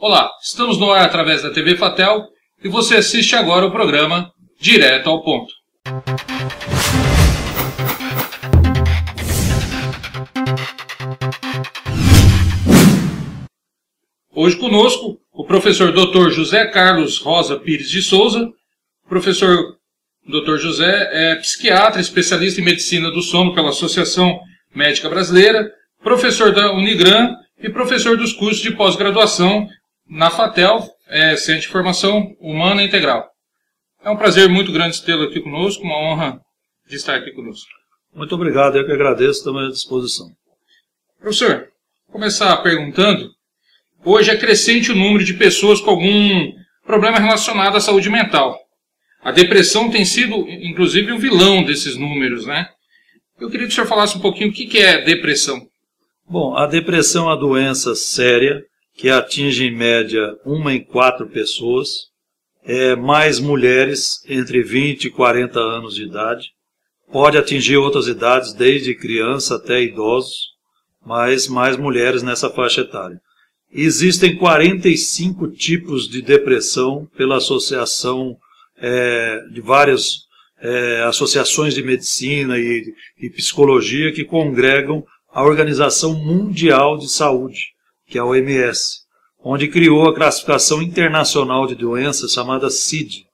Olá, estamos no ar através da TV Fatel e você assiste agora o programa Direto ao Ponto. Hoje conosco o professor Dr. José Carlos Rosa Pires de Souza. O professor Dr. José é psiquiatra, especialista em medicina do sono pela Associação Médica Brasileira, professor da Unigran e professor dos cursos de pós-graduação na Fatel, Centro de Formação Humana Integral. É um prazer muito grande tê-lo aqui conosco, uma honra de estar aqui conosco. Muito obrigado, eu que agradeço, também à disposição. Professor, vou começar perguntando, hoje é crescente o número de pessoas com algum problema relacionado à saúde mental. A depressão tem sido, inclusive, o vilão desses números, né? Eu queria que o senhor falasse um pouquinho o que é depressão. Bom, a depressão é uma doença séria que atinge em média 1 em 4 pessoas, mais mulheres entre 20 e 40 anos de idade. Pode atingir outras idades, desde criança até idosos, mas mais mulheres nessa faixa etária. Existem 45 tipos de depressão pela associação de várias associações de medicina e psicologia que congregam a Organização Mundial de Saúde, que é a OMS, onde criou a classificação internacional de doenças chamada CID.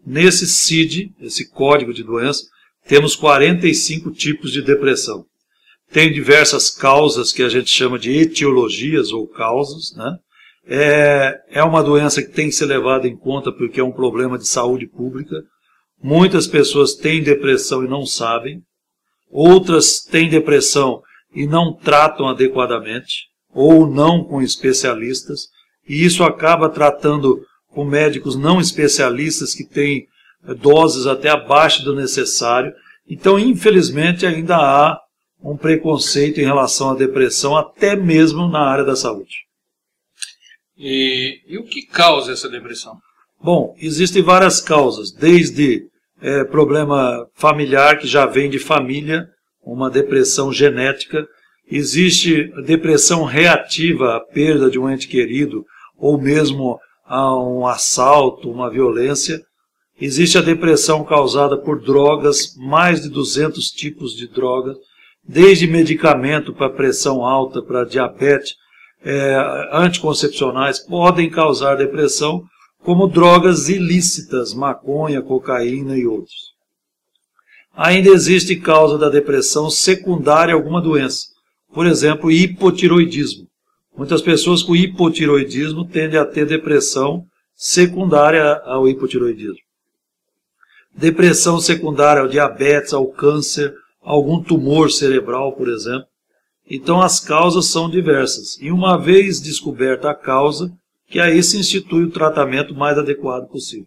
Nesse CID, esse código de doença, temos 45 tipos de depressão. Tem diversas causas que a gente chama de etiologias ou causas, né? É uma doença que tem que ser levada em conta porque é um problema de saúde pública. Muitas pessoas têm depressão e não sabem. Outras têm depressão e não tratam adequadamente, ou não com especialistas. E isso acaba tratando com médicos não especialistas que têm doses até abaixo do necessário. Então, infelizmente, ainda há um preconceito em relação à depressão, até mesmo na área da saúde. E o que causa essa depressão? Bom, existem várias causas, desde problema familiar, que já vem de família, uma depressão genética. Existe depressão reativa à perda de um ente querido, ou mesmo a um assalto, uma violência. Existe a depressão causada por drogas, mais de 200 tipos de drogas, desde medicamento para pressão alta, para diabetes, anticoncepcionais podem causar depressão, como drogas ilícitas, maconha, cocaína e outros. Ainda existe causa da depressão secundária a alguma doença, por exemplo, hipotiroidismo. Muitas pessoas com hipotiroidismo tendem a ter depressão secundária ao hipotiroidismo. Depressão secundária ao diabetes, ao câncer, algum tumor cerebral, por exemplo. Então as causas são diversas. E uma vez descoberta a causa, que aí se institui o tratamento mais adequado possível.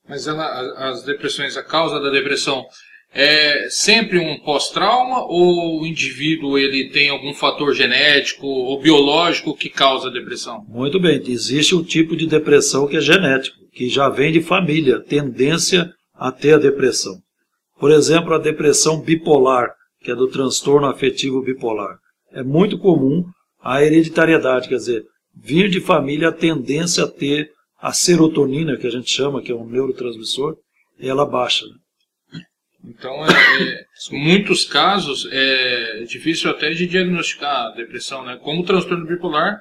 Mas as depressões, a causa da depressão é sempre um pós-trauma ou o indivíduo ele tem algum fator genético ou biológico que causa a depressão? Muito bem, existe o tipo de depressão que é genético, que já vem de família, tendência a ter a depressão. Por exemplo, a depressão bipolar, que é do transtorno afetivo bipolar. É muito comum a hereditariedade, quer dizer, vir de família a tendência a ter a serotonina, que a gente chama, que é um neurotransmissor, e ela baixa. Então, em muitos casos, é difícil até de diagnosticar a depressão, né? Como o transtorno bipolar,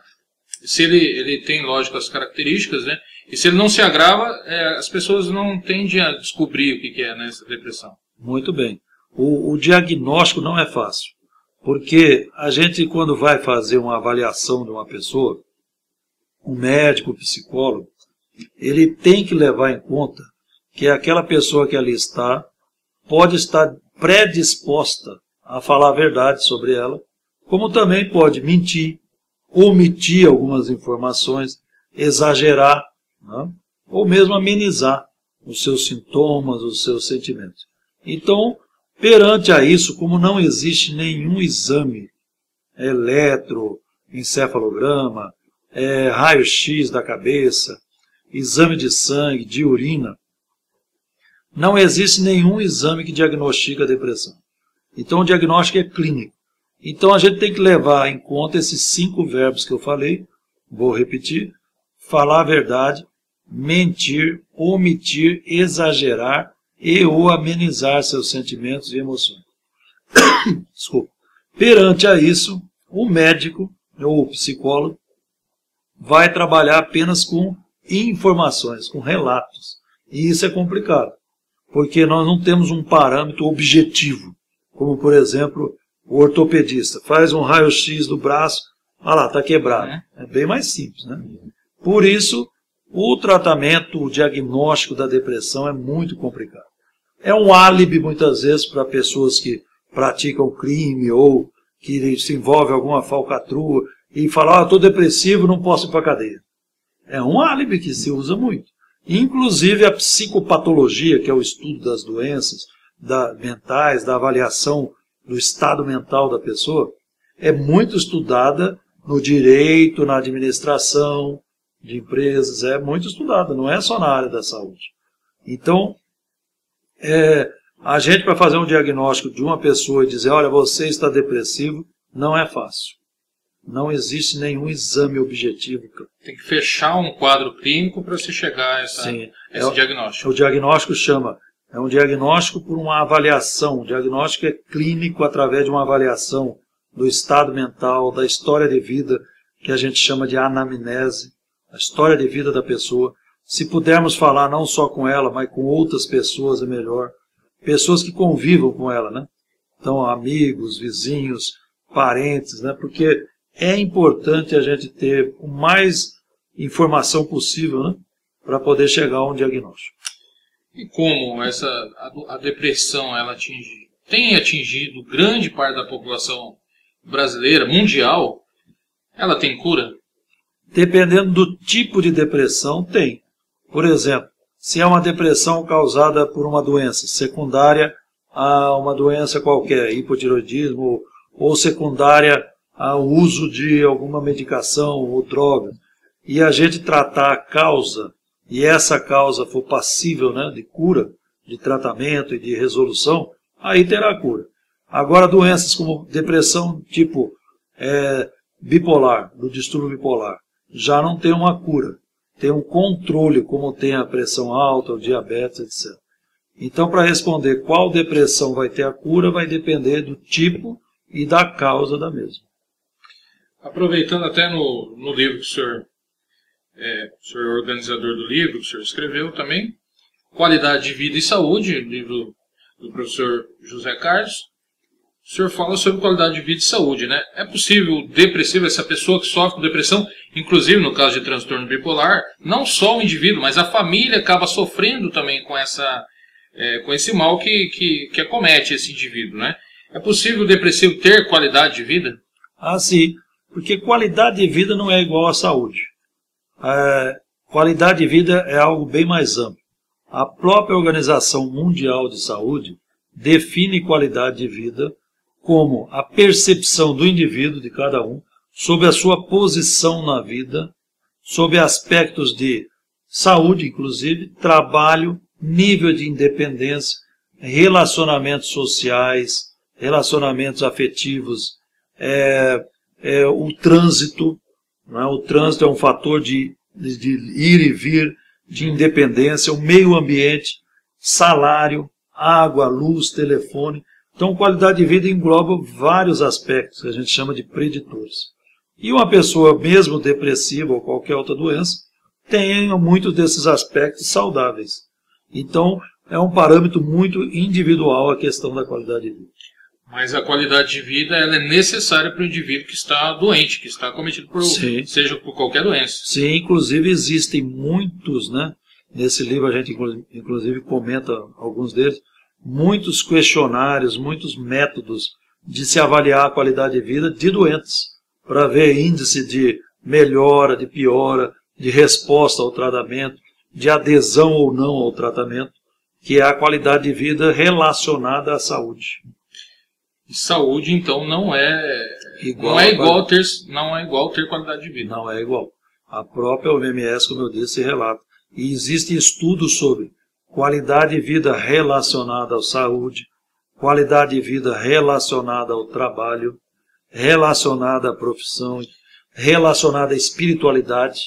se ele tem, lógico, as características, né? E se ele não se agrava, as pessoas não tendem a descobrir o que é, né, essa depressão. Muito bem. O diagnóstico não é fácil, porque a gente, quando vai fazer uma avaliação de uma pessoa, um médico, um psicólogo, ele tem que levar em conta que aquela pessoa que ali está pode estar predisposta a falar a verdade sobre ela, como também pode mentir, omitir algumas informações, exagerar, né? Ou mesmo amenizar os seus sintomas, os seus sentimentos. Então, perante a isso, como não existe nenhum exame, eletroencefalograma, raio-x da cabeça, exame de sangue, de urina, não existe nenhum exame que diagnostique a depressão. Então o diagnóstico é clínico. Então a gente tem que levar em conta esses 5 verbos que eu falei, vou repetir: falar a verdade, mentir, omitir, exagerar e ou amenizar seus sentimentos e emoções. Desculpa. Perante a isso, o médico ou o psicólogo vai trabalhar apenas com informações, com relatos. E isso é complicado, porque nós não temos um parâmetro objetivo, como, por exemplo, o ortopedista faz um raio-x do braço, olha lá, está quebrado. É bem mais simples, né? Por isso, o tratamento, o diagnóstico da depressão é muito complicado. É um álibi, muitas vezes, para pessoas que praticam crime ou que se envolvem em alguma falcatrua e falam, estou depressivo, não posso ir para a cadeia. É um álibi que se usa muito. Inclusive a psicopatologia, que é o estudo das doenças mentais, da avaliação do estado mental da pessoa, é muito estudada no direito, na administração de empresas, é muito estudada, não é só na área da saúde. Então, a gente, para fazer um diagnóstico de uma pessoa e dizer, olha, você está depressivo, não é fácil. Não existe nenhum exame objetivo. Tem que fechar um quadro clínico para se chegar a esse diagnóstico. O diagnóstico é um diagnóstico por uma avaliação. O diagnóstico é clínico através de uma avaliação do estado mental, da história de vida, que a gente chama de anamnese, a história de vida da pessoa. Se pudermos falar não só com ela, mas com outras pessoas é melhor. Pessoas que convivam com ela, né? Então, amigos, vizinhos, parentes, né? Porque é importante a gente ter o mais informação possível, né? Para poder chegar a um diagnóstico. E como a depressão ela tem atingido grande parte da população brasileira, mundial, ela tem cura? Dependendo do tipo de depressão, tem. Por exemplo, se é uma depressão causada por uma doença secundária a uma doença qualquer, hipotireoidismo, ou secundária ao uso de alguma medicação ou droga, e a gente tratar a causa, e essa causa for passível, né, de cura, de tratamento e de resolução, aí terá cura. Agora, doenças como depressão tipo bipolar, do distúrbio bipolar, já não tem uma cura. Tem um controle, como tem a pressão alta, o diabetes, etc. Então, para responder qual depressão vai ter a cura, vai depender do tipo e da causa da mesma. Aproveitando até no livro que o senhor é organizador do livro, que o senhor escreveu também, Qualidade de Vida e Saúde, livro do professor José Carlos, o senhor fala sobre qualidade de vida e saúde, né? É possível depressivo, essa pessoa que sofre com depressão, inclusive no caso de transtorno bipolar, não só o indivíduo, mas a família acaba sofrendo também com esse mal que acomete esse indivíduo, né? É possível o depressivo ter qualidade de vida? Ah, sim, porque qualidade de vida não é igual à saúde. Qualidade de vida é algo bem mais amplo. A própria Organização Mundial de Saúde define qualidade de vida como a percepção do indivíduo, de cada um, sobre a sua posição na vida, sobre aspectos de saúde, inclusive, trabalho, nível de independência, relacionamentos sociais, relacionamentos afetivos, o trânsito. Não é? O trânsito é um fator de ir e vir, de independência, o meio ambiente, salário, água, luz, telefone. Então, qualidade de vida engloba vários aspectos que a gente chama de preditores. E uma pessoa, mesmo depressiva ou qualquer outra doença, tem muitos desses aspectos saudáveis. Então, é um parâmetro muito individual a questão da qualidade de vida. Mas a qualidade de vida ela é necessária para o indivíduo que está doente, que está cometido seja por qualquer doença. Sim, inclusive existem muitos, né? Nesse livro a gente inclusive comenta alguns deles, muitos questionários, muitos métodos de se avaliar a qualidade de vida de doentes, para ver índice de melhora, de piora, de resposta ao tratamento, de adesão ou não ao tratamento, que é a qualidade de vida relacionada à saúde. E saúde, então, não é igual ter qualidade de vida. Não é igual. A própria OMS, como eu disse, relata. E existem estudos sobre qualidade de vida relacionada à saúde, qualidade de vida relacionada ao trabalho, relacionada à profissão, relacionada à espiritualidade,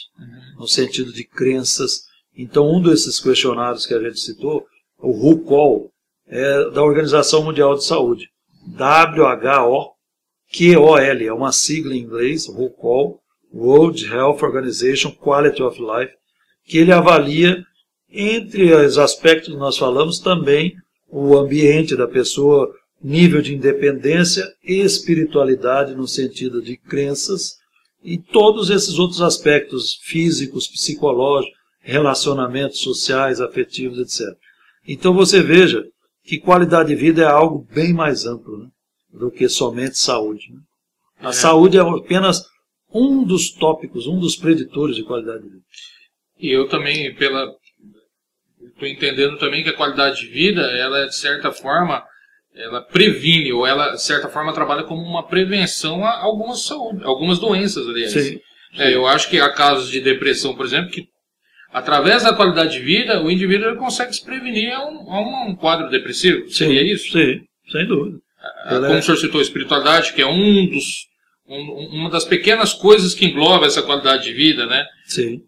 no sentido de crenças. Então, um desses questionários que a gente citou, o WHO, é da Organização Mundial de Saúde. WHO QOL, é uma sigla em inglês, WHO, World Health Organization Quality of Life, que ele avalia, entre os aspectos que nós falamos, também o ambiente da pessoa, nível de independência e espiritualidade no sentido de crenças, e todos esses outros aspectos físicos, psicológicos, relacionamentos sociais, afetivos, etc. Então você veja que qualidade de vida é algo bem mais amplo, né, do que somente saúde. Né? A saúde é apenas um dos tópicos, um dos preditores de qualidade de vida. E eu também, estou entendendo também que a qualidade de vida, ela de certa forma, ela previne, ou ela de certa forma trabalha como uma prevenção a algumas doenças, aliás. Sim. Eu acho que há casos de depressão, por exemplo, que através da qualidade de vida, o indivíduo ele consegue se prevenir a um quadro depressivo. Seria isso? Sim, sem dúvida. Como o senhor citou, a espiritualidade, que é uma das pequenas coisas que engloba essa qualidade de vida, né? Sim.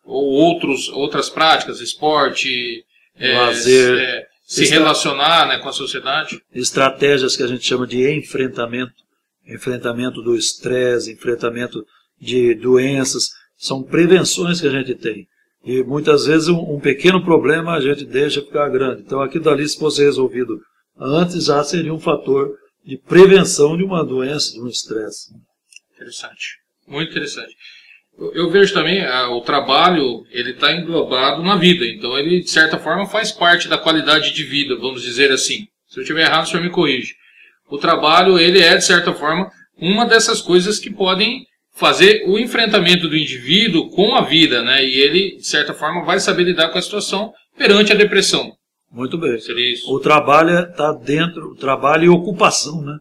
Ou outras práticas, esporte, lazer, se relacionar, né, com a sociedade. Estratégias que a gente chama de enfrentamento do estresse, enfrentamento de doenças, são prevenções que a gente tem. E muitas vezes um pequeno problema a gente deixa ficar grande. Então aquilo dali, se fosse resolvido antes, já seria um fator de prevenção de uma doença, de um estresse. Interessante, muito interessante. Eu vejo também o trabalho, ele está englobado na vida, então ele de certa forma faz parte da qualidade de vida, vamos dizer assim. Se eu estiver errado, o senhor me corrige. O trabalho, ele é de certa forma uma dessas coisas que podem fazer o enfrentamento do indivíduo com a vida, né? E ele de certa forma vai saber lidar com a situação perante a depressão. Muito bem. Seria isso. O trabalho está dentro, trabalho e ocupação, né?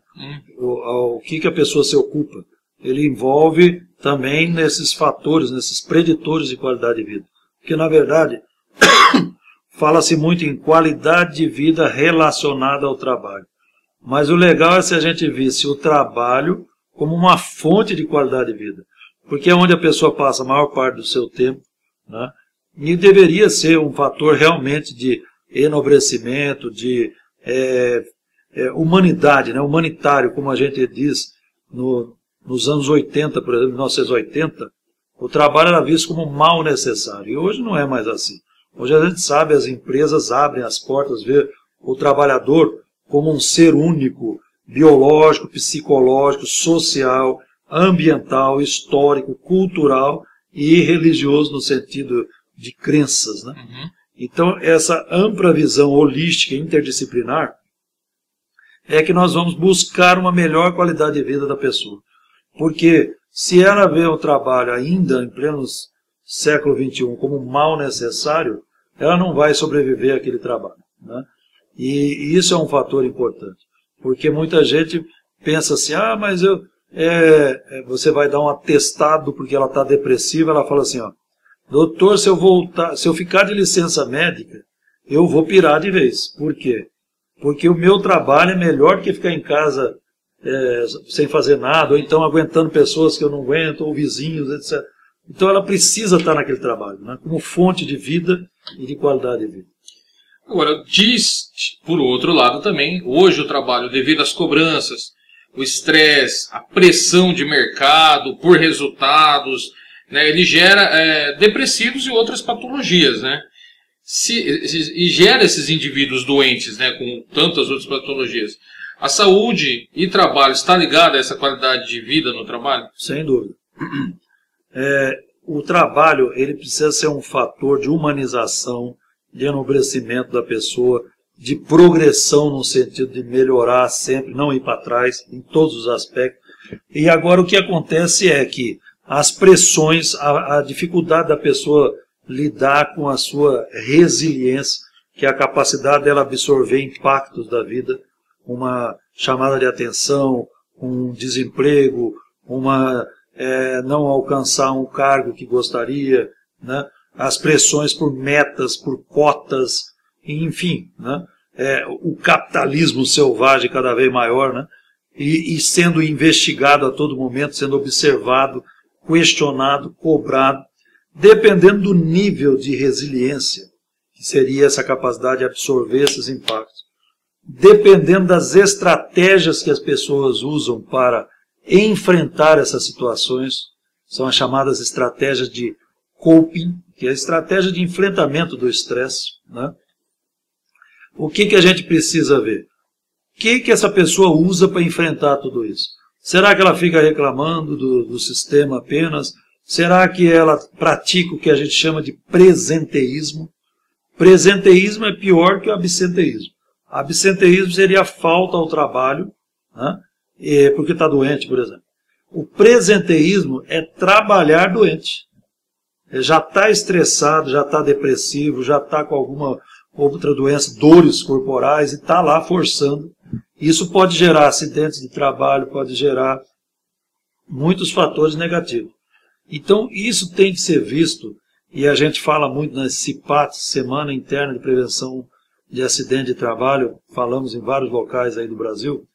O que a pessoa se ocupa? Ele envolve também nesses fatores, nesses preditores de qualidade de vida. Porque, na verdade, fala-se muito em qualidade de vida relacionada ao trabalho. Mas o legal é se a gente visse o trabalho como uma fonte de qualidade de vida. Porque é onde a pessoa passa a maior parte do seu tempo, né? E deveria ser um fator realmente de enobrecimento, de humanidade, né? Humanitário, como a gente diz nos anos 80, por exemplo, 1980, o trabalho era visto como um mal necessário. E hoje não é mais assim. Hoje a gente sabe, as empresas abrem as portas, vê o trabalhador como um ser único, biológico, psicológico, social, ambiental, histórico, cultural e religioso no sentido de crenças, né? Então, essa ampla visão holística e interdisciplinar é que nós vamos buscar uma melhor qualidade de vida da pessoa. Porque se ela vê o trabalho ainda em pleno século XXI como um mal necessário, ela não vai sobreviver àquele trabalho, né? E isso é um fator importante. Porque muita gente pensa assim, mas você vai dar um atestado porque ela está depressiva. Ela fala assim, doutor, se eu ficar de licença médica, eu vou pirar de vez. Por quê? Porque o meu trabalho é melhor do que ficar em casa sem fazer nada, ou então aguentando pessoas que eu não aguento, ou vizinhos, etc. Então ela precisa estar naquele trabalho, né, como fonte de vida e de qualidade de vida. Agora, diz, por outro lado também, hoje o trabalho, devido às cobranças, o estresse, a pressão de mercado por resultados, né, ele gera depressivos e outras patologias, né? E gera esses indivíduos doentes, né, com tantas outras patologias. A saúde e trabalho está ligada a essa qualidade de vida no trabalho? Sem dúvida. O trabalho, ele precisa ser um fator de humanização, de enobrecimento da pessoa, de progressão no sentido de melhorar sempre, não ir para trás, em todos os aspectos. E agora o que acontece é que as pressões, a dificuldade da pessoa lidar com a sua resiliência, que é a capacidade dela absorver impactos da vida, uma chamada de atenção, um desemprego, não alcançar um cargo que gostaria, né? As pressões por metas, por cotas, enfim, né? O capitalismo selvagem cada vez maior, né? E sendo investigado a todo momento, sendo observado questionado, cobrado, dependendo do nível de resiliência, que seria essa capacidade de absorver esses impactos, dependendo das estratégias que as pessoas usam para enfrentar essas situações, são as chamadas estratégias de coping, que é a estratégia de enfrentamento do estresse, né? O que a gente precisa ver? O que essa pessoa usa para enfrentar tudo isso? Será que ela fica reclamando do sistema apenas? Será que ela pratica o que a gente chama de presenteísmo? Presenteísmo é pior que o absenteísmo. Absenteísmo seria a falta ao trabalho, né? Porque está doente, por exemplo. O presenteísmo é trabalhar doente. Ele já está estressado, já está depressivo, já está com alguma outra doença, dores corporais, e está lá forçando. Isso pode gerar acidentes de trabalho, pode gerar muitos fatores negativos. Então, isso tem que ser visto, e a gente fala muito na CIPAT, Semana Interna de Prevenção de Acidente de Trabalho, falamos em vários locais aí do Brasil.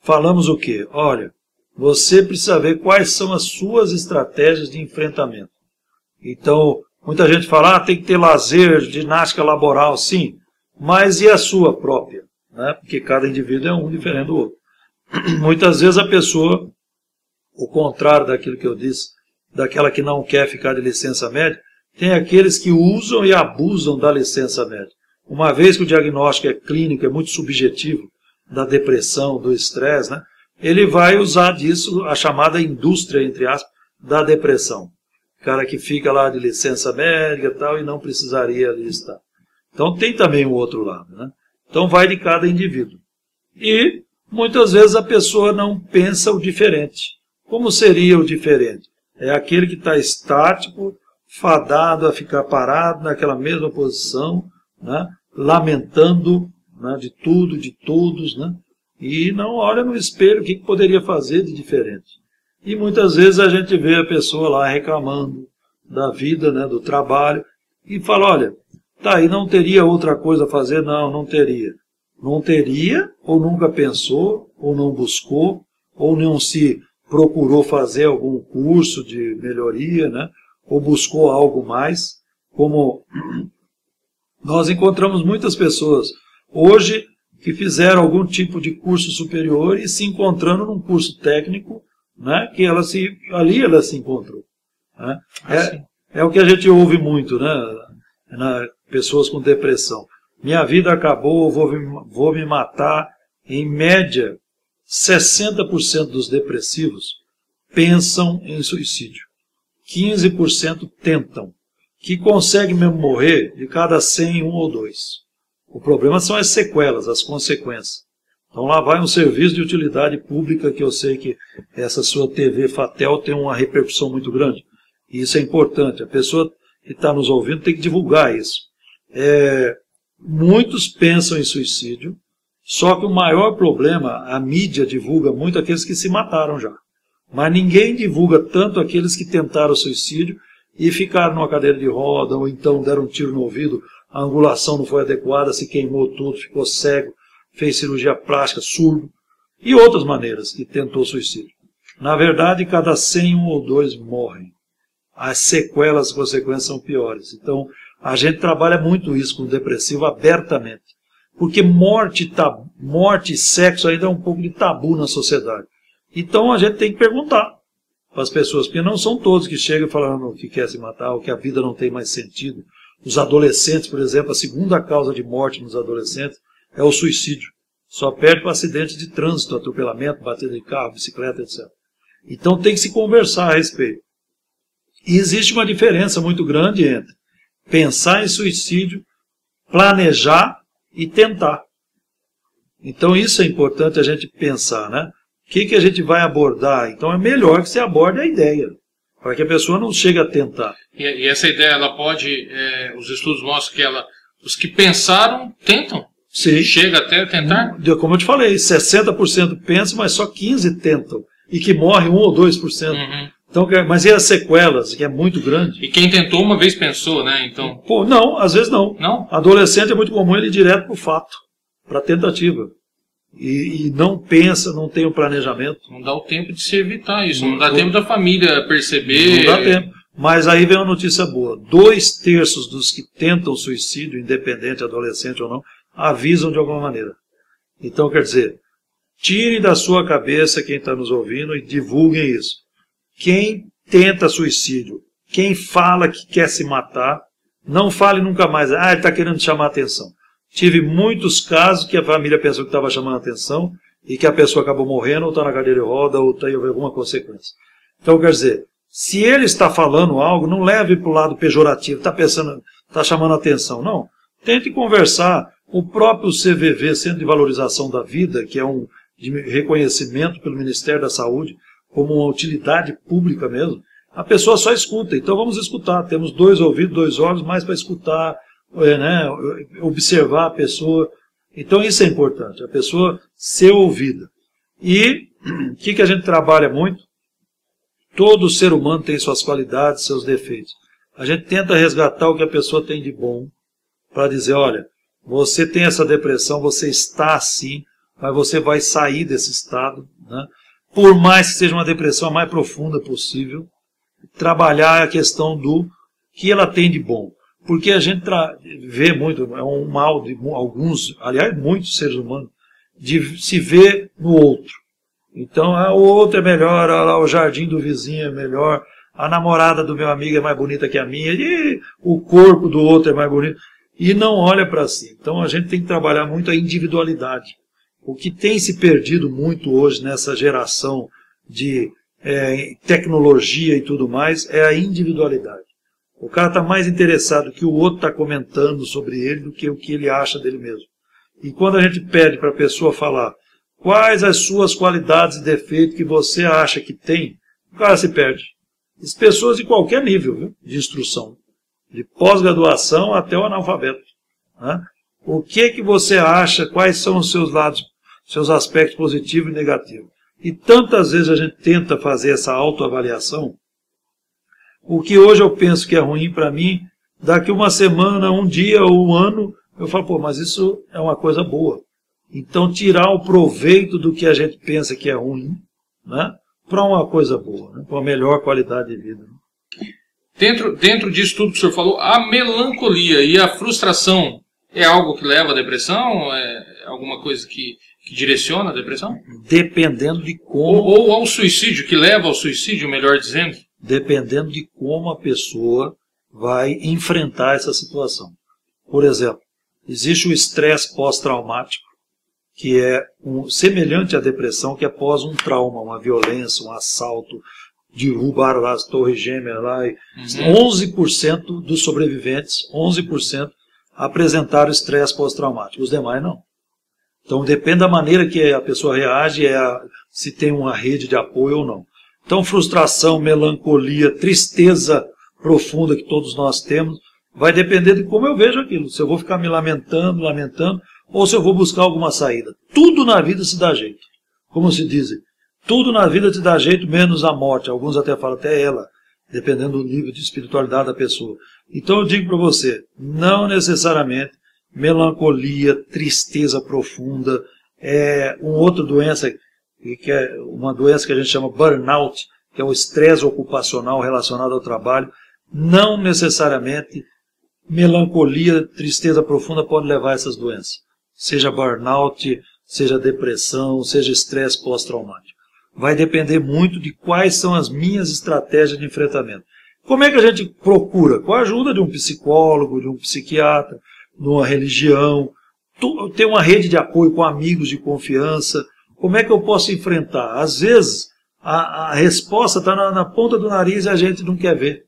Falamos o quê? Olha, você precisa ver quais são as suas estratégias de enfrentamento. Então, muita gente fala, tem que ter lazer, ginástica laboral, sim, mas e a sua própria? Né? Porque cada indivíduo é um diferente do outro. Muitas vezes a pessoa, o contrário daquilo que eu disse, daquela que não quer ficar de licença médica, tem aqueles que usam e abusam da licença médica. Uma vez que o diagnóstico é clínico, é muito subjetivo, da depressão, do estresse, né? Ele vai usar disso a chamada indústria, entre aspas, da depressão. O cara que fica lá de licença médica e tal, e não precisaria ali estar. Então tem também o outro lado, né? Então vai de cada indivíduo. E muitas vezes a pessoa não pensa o diferente. Como seria o diferente? É aquele que está estático, fadado a ficar parado naquela mesma posição, né? Lamentando, né? De tudo, de todos, né? E não olha no espelho o que poderia fazer de diferente. E muitas vezes a gente vê a pessoa lá reclamando da vida, né? Do trabalho, e fala, olha, tá, e não teria outra coisa a fazer? Não, não teria. Não teria, ou nunca pensou, ou não buscou, ou não se procurou fazer algum curso de melhoria, né? Ou buscou algo mais. Como nós encontramos muitas pessoas hoje que fizeram algum tipo de curso superior e se encontrando num curso técnico, né? Que ali ela se encontrou. Né? É o que a gente ouve muito, né? Pessoas com depressão. Minha vida acabou, vou me matar. Em média, 60% dos depressivos pensam em suicídio. 15% tentam. Que conseguem mesmo morrer, de cada 100, 1 ou 2. O problema são as sequelas, as consequências. Então lá vai um serviço de utilidade pública, que eu sei que essa sua TV Fatel tem uma repercussão muito grande. E isso é importante. A pessoa que está nos ouvindo tem que divulgar isso. Muitos pensam em suicídio, só que o maior problema, a mídia divulga muito aqueles que se mataram já. Mas ninguém divulga tanto aqueles que tentaram suicídio e ficaram numa cadeira de roda, ou então deram um tiro no ouvido, a angulação não foi adequada, se queimou tudo, ficou cego, fez cirurgia plástica, surdo, e outras maneiras que tentou suicídio. Na verdade, cada 100, 1 ou 2 morrem. As sequelas, as consequências são piores. Então, a gente trabalha muito isso com o depressivo abertamente. Porque morte e sexo ainda é um pouco de tabu na sociedade. Então, a gente tem que perguntar para as pessoas, porque não são todos que chegam falando que quer se matar, ou que a vida não tem mais sentido. Os adolescentes, por exemplo, a segunda causa de morte nos adolescentes é o suicídio. Só perde para acidentes de trânsito, atropelamento, batida de carro, bicicleta, etc. Então tem que se conversar a respeito. E existe uma diferença muito grande entre pensar em suicídio, planejar e tentar. Então isso é importante a gente pensar, né? O que a gente vai abordar? Então é melhor que você aborde a ideia, para que a pessoa não chegue a tentar. E essa ideia, ela pode, os estudos mostram que os que pensaram, tentam? Sim. Chega até a tentar? Como eu te falei, 60% pensam, mas só 15% tentam. E que morre 1 ou 2%. Uhum. Então, mas e as sequelas, que é muito grande? E quem tentou uma vez pensou, né? Então... Pô, não, às vezes não. Não? Adolescente é muito comum ele ir direto para o fato, para a tentativa. e não pensa, não tem o planejamento. Não dá o tempo de se evitar isso, não dá tempo da família perceber. Não dá tempo. Mas aí vem uma notícia boa. 2/3 dos que tentam suicídio, independente, adolescente ou não, avisam de alguma maneira. Então, quer dizer, tire da sua cabeça quem está nos ouvindo e divulguem isso. Quem tenta suicídio, quem fala que quer se matar, não fale nunca mais. Ah, ele está querendo chamar atenção. Tive muitos casos que a família pensou que estava chamando atenção e que a pessoa acabou morrendo, ou está na cadeira de roda, ou teve alguma consequência. Então, quer dizer, se ele está falando algo, não leve para o lado pejorativo, está pensando, está chamando atenção. Não. Tente conversar. O próprio CVV, Centro de Valorização da Vida, que é um de reconhecimento pelo Ministério da Saúde, como uma utilidade pública mesmo, a pessoa só escuta. Então vamos escutar. Temos 2 ouvidos, 2 olhos, mais para escutar, né, observar a pessoa. Então isso é importante, a pessoa ser ouvida. E o que a gente trabalha muito? Todo ser humano tem suas qualidades, seus defeitos. A gente tenta resgatar o que a pessoa tem de bom, para dizer, olha, você tem essa depressão, você está assim, mas você vai sair desse estado, né? Por mais que seja uma depressão a mais profunda possível, trabalhar a questão do que ela tem de bom. Porque a gente vê muito, é um mal de alguns, aliás, muitos seres humanos, de se ver no outro. Então, o outro é melhor, o jardim do vizinho é melhor, a namorada do meu amigo é mais bonita que a minha, e o corpo do outro é mais bonito, e não olha para si. Então, a gente tem que trabalhar muito a individualidade. O que tem se perdido muito hoje nessa geração de tecnologia e tudo mais é a individualidade. O cara está mais interessado que o outro está comentando sobre ele do que o que ele acha dele mesmo. E quando a gente pede para a pessoa falar quais as suas qualidades e defeitos que você acha que tem, o cara se perde. As pessoas de qualquer nível, viu, de instrução, de pós-graduação até o analfabeto, né? O que você acha, quais são os seus lados, seus aspectos positivos e negativos? E tantas vezes a gente tenta fazer essa autoavaliação. O que hoje eu penso que é ruim para mim, daqui uma semana, um dia ou um ano, eu falo, pô, mas isso é uma coisa boa. Então, tirar o proveito do que a gente pensa que é ruim, né, para uma coisa boa, né, para uma melhor qualidade de vida. Dentro disso tudo que o senhor falou, a melancolia e a frustração é algo que leva à depressão? É alguma coisa que direciona a depressão? Dependendo de como... Ou ao suicídio, que leva ao suicídio, melhor dizendo? Dependendo de como a pessoa vai enfrentar essa situação. Por exemplo, existe o estresse pós-traumático, que é semelhante à depressão, que é após um trauma, uma violência, um assalto, derrubaram lá as torres gêmeas lá, e 11% dos sobreviventes, 11%, apresentaram estresse pós-traumático, os demais não. Então depende da maneira que a pessoa reage, se tem uma rede de apoio ou não. Então frustração, melancolia, tristeza profunda que todos nós temos, vai depender de como eu vejo aquilo. Se eu vou ficar me lamentando, ou se eu vou buscar alguma saída. Tudo na vida se dá jeito. Como se diz, tudo na vida se dá jeito, menos a morte. Alguns até falam, até ela, dependendo do nível de espiritualidade da pessoa. Então eu digo para você, não necessariamente melancolia, tristeza profunda, uma outra doença, que é uma doença que a gente chama burnout, que é o estresse ocupacional relacionado ao trabalho, não necessariamente melancolia, tristeza profunda pode levar a essas doenças. Seja burnout, seja depressão, seja estresse pós-traumático. Vai depender muito de quais são as minhas estratégias de enfrentamento. Como é que a gente procura? Com a ajuda de um psicólogo, de um psiquiatra, de uma religião, ter uma rede de apoio com amigos de confiança. Como é que eu posso enfrentar? Às vezes, a resposta está na ponta do nariz e a gente não quer ver,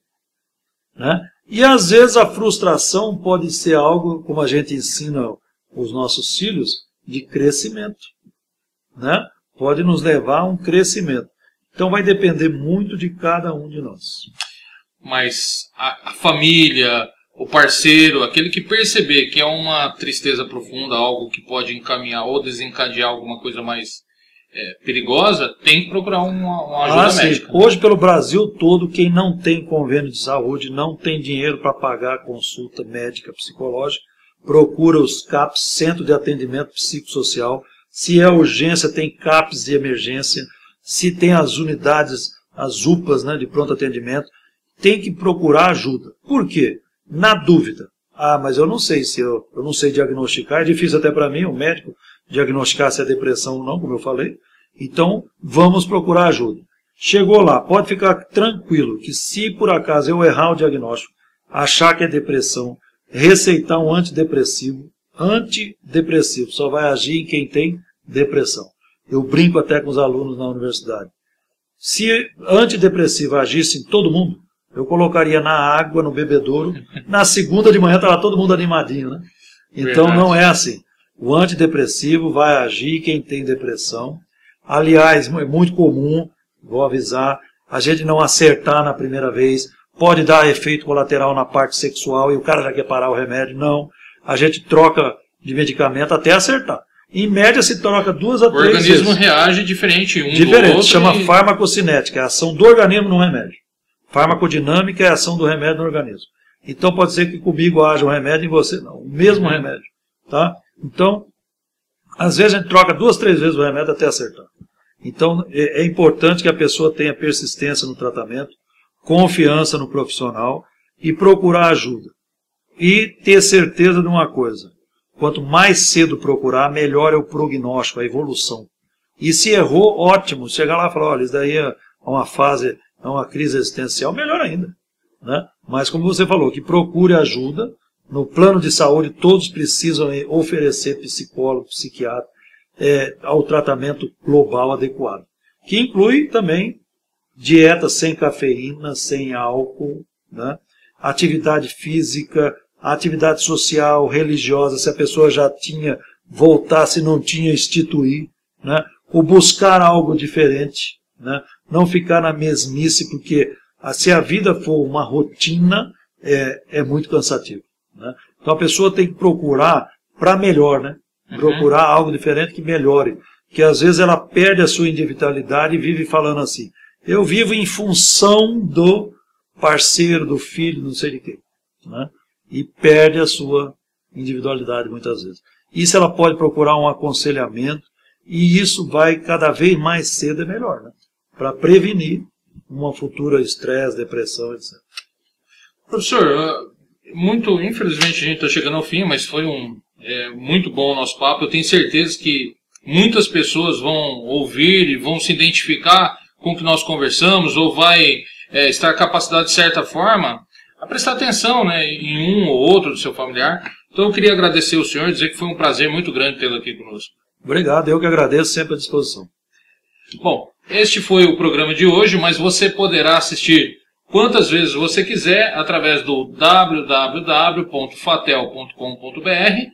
né? E às vezes a frustração pode ser algo, como a gente ensina os nossos filhos, de crescimento, né? Pode nos levar a um crescimento. Então vai depender muito de cada um de nós. Mas a família, o parceiro, aquele que perceber que é uma tristeza profunda, algo que pode encaminhar ou desencadear alguma coisa mais perigosa, tem que procurar uma ajuda médica. Né? Hoje, pelo Brasil todo, quem não tem convênio de saúde, não tem dinheiro para pagar a consulta médica psicológica, procura os CAPs, Centro de Atendimento Psicossocial, Se é urgência, tem CAPs de emergência. Se tem as unidades, as UPAs, né, de pronto atendimento, tem que procurar ajuda. Por quê? Na dúvida. Ah, mas eu não sei se eu não sei diagnosticar. É difícil até para mim, o médico, diagnosticar se é depressão ou não, como eu falei. Então, vamos procurar ajuda. Chegou lá, pode ficar tranquilo que se por acaso eu errar o diagnóstico, achar que é depressão, receitar um antidepressivo só vai agir em quem tem depressão. Eu brinco até com os alunos na universidade. Se antidepressivo agisse em todo mundo, eu colocaria na água, no bebedouro, na segunda de manhã estava todo mundo animadinho, né? Então não é assim. O antidepressivo vai agir em quem tem depressão. Aliás, é muito comum, vou avisar, a gente não acertar na primeira vez, pode dar efeito colateral na parte sexual e o cara já quer parar o remédio. Não, a gente troca de medicamento até acertar. Em média se troca 2 a 3 vezes. O organismo reage diferente do outro. Chama farmacocinética, é a ação do organismo no remédio. Farmacodinâmica é a ação do remédio no organismo. Então pode ser que comigo haja um remédio e em você não, o mesmo remédio. Tá? Então, às vezes a gente troca 2, 3 vezes o remédio até acertar. Então é importante que a pessoa tenha persistência no tratamento, confiança no profissional e procurar ajuda. E ter certeza de uma coisa, quanto mais cedo procurar, melhor é o prognóstico, a evolução. E se errou, ótimo, chegar lá e falar, olha, isso daí é uma fase, é uma crise existencial, melhor ainda. Né? Mas como você falou, que procure ajuda, no plano de saúde todos precisam oferecer psicólogo, psiquiatra, ao tratamento global adequado. Que inclui também dieta sem cafeína, sem álcool, né? Atividade física, atividade social, religiosa, se a pessoa já tinha, voltar, se não tinha, instituir, né? O buscar algo diferente, né? Não ficar na mesmice, porque se a vida for uma rotina, é muito cansativo. Né? Então a pessoa tem que procurar para melhor, né? Procurar algo diferente que melhore. Que às vezes ela perde a sua individualidade e vive falando assim, eu vivo em função do parceiro, do filho, não sei de quem. Né? E perde a sua individualidade muitas vezes. Isso ela pode procurar um aconselhamento e isso vai cada vez mais cedo é melhor, né? Para prevenir uma futura estresse, depressão, etc. Professor, infelizmente a gente está chegando ao fim, mas foi muito bom o nosso papo. Eu tenho certeza que muitas pessoas vão ouvir e vão se identificar com o que nós conversamos, ou vai estar capacitado de certa forma a prestar atenção, né, em um ou outro do seu familiar. Então eu queria agradecer ao senhor, dizer que foi um prazer muito grande tê-lo aqui conosco. Obrigado, eu que agradeço, sempre à disposição. Bom, este foi o programa de hoje, mas você poderá assistir quantas vezes você quiser através do www.fatel.com.br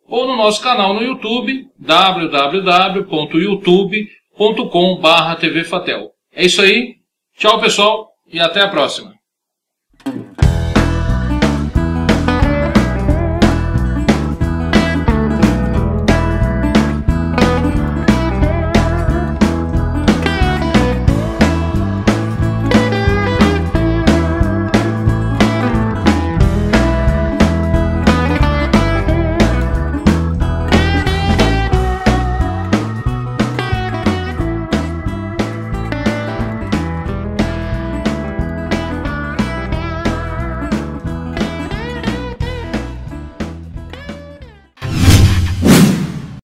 ou no nosso canal no YouTube, www.youtube.com/tvfatel. É isso aí, tchau pessoal e até a próxima.